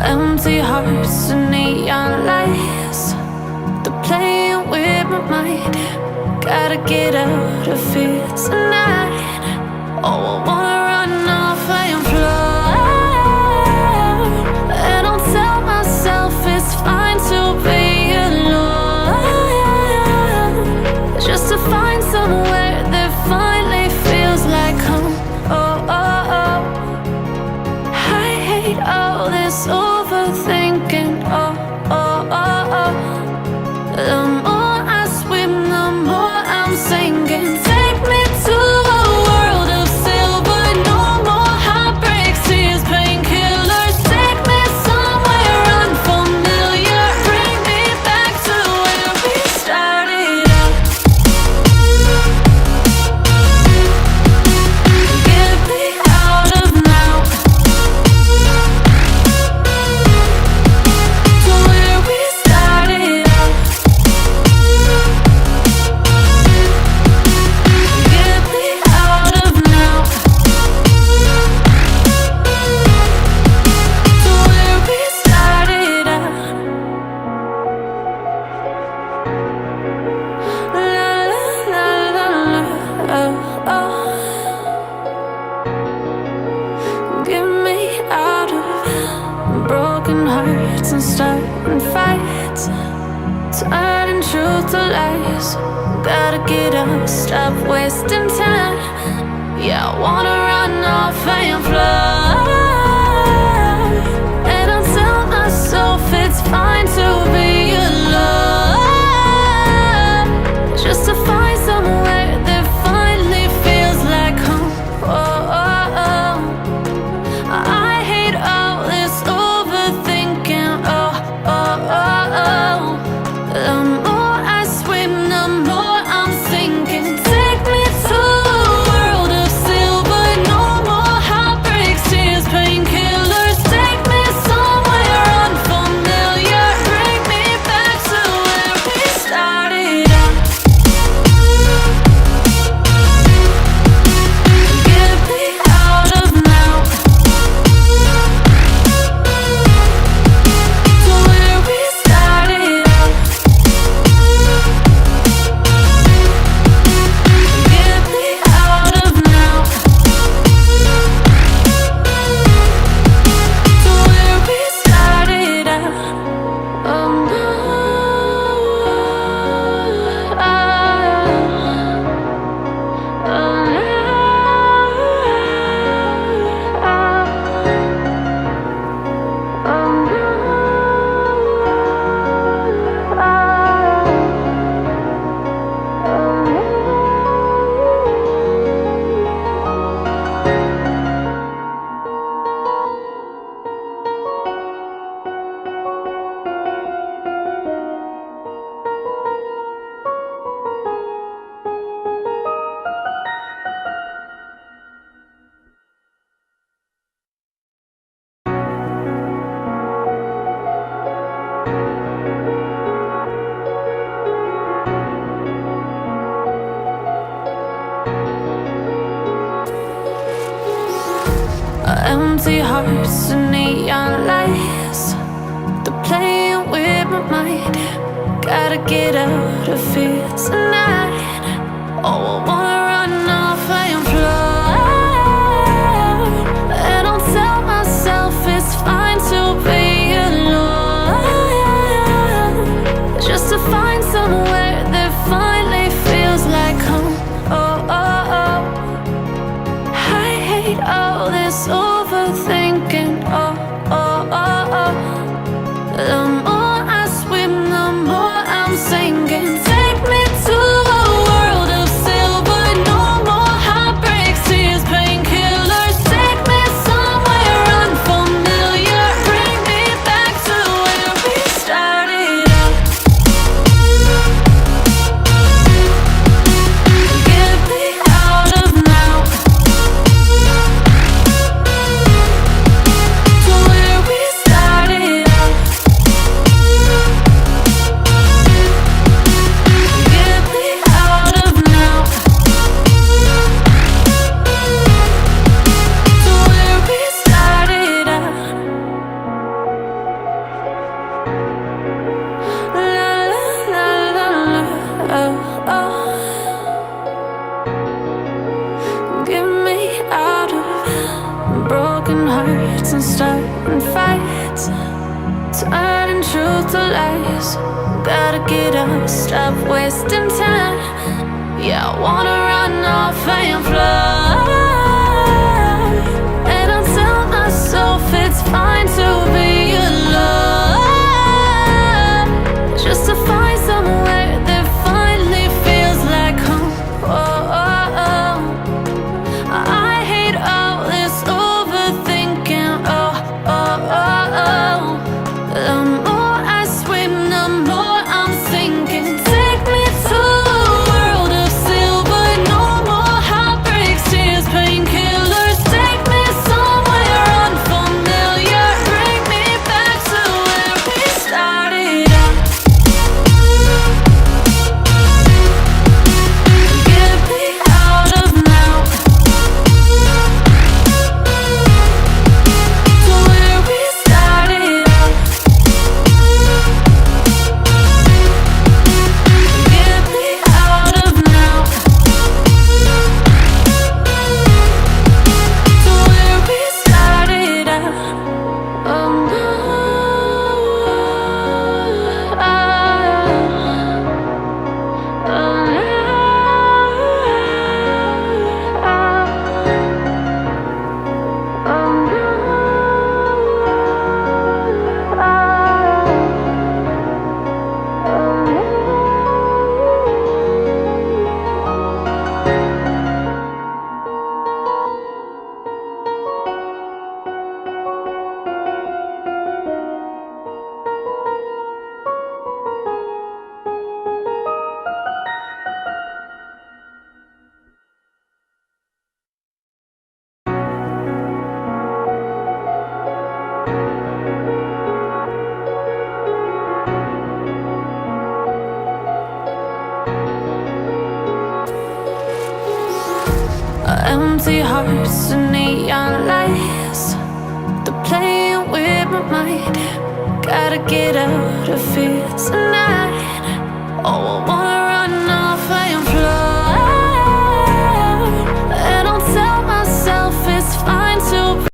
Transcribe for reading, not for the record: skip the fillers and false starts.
Empty hearts and neon lights, they're playing with my mind. Gotta get out of here tonight. Oh, I wanna run off and fly. And I'll tell myself it's fine to be alone, just to find somewhere that finally feels like home. Oh, oh, oh. I hate all this overthinking. Oh, oh, oh, oh. The more I swim, the more I'm sinking. Take me to a world of silver. No more heartbreaks, tears, painkillers. Take me somewhere unfamiliar. Bring me back to where we started out. Get me out of now, to where we started out. Get me out of now, to where we started out. La la la la la, oh, oh. Get me out of broken hearts and starting fights, turning truth to lies. Gotta get up, stop wasting time. Yeah, I wanna run off and fly. And I'll tell myself it's fine to be alone, just to find somewhere that finally feels like home. Oh, oh, oh. I hate all this overthinking. Oh, oh, oh, oh. The more I swim, the more I'm sinking. Take me to a world of silver. No more heartbreaks, tears, painkillers. Take me somewhere unfamiliar. Bring me back to where we started out. Get me out of now, to where we started out. Get me out of now, to where we started out. Oh no, oh empty hearts and neon lights, they're playing with my mind. Gotta get out of here tonight. Oh, I wanna run off and fly. And I'll tell myself it's fine to be alone, just to find somewhere that finally feels like home. Oh, oh, oh. I hate all this overthinking. Oh, oh, oh, oh. The more I swim, the more I'm sinking. Take me to a world of silver. turning truth to lies. Gotta get up, stop wasting time. Yeah, I wanna run off and fly. And I'll tell myself it's fine to be alone, just to find somewhere that finally feels like home. Oh, oh, oh. I hate all this overthinking. Oh, oh, oh, oh. The more I swim, the more I'm sinking. Take me to a world of silver. No more heartbreaks, tears, painkillers. Take me somewhere unfamiliar. Bring me back to where we started out. Get me out of now, to where we started out. Get me out of now, to where we started out. Oh no, empty hearts and neon lights, they're playing with my mind. Gotta get out of here tonight. Oh, I wanna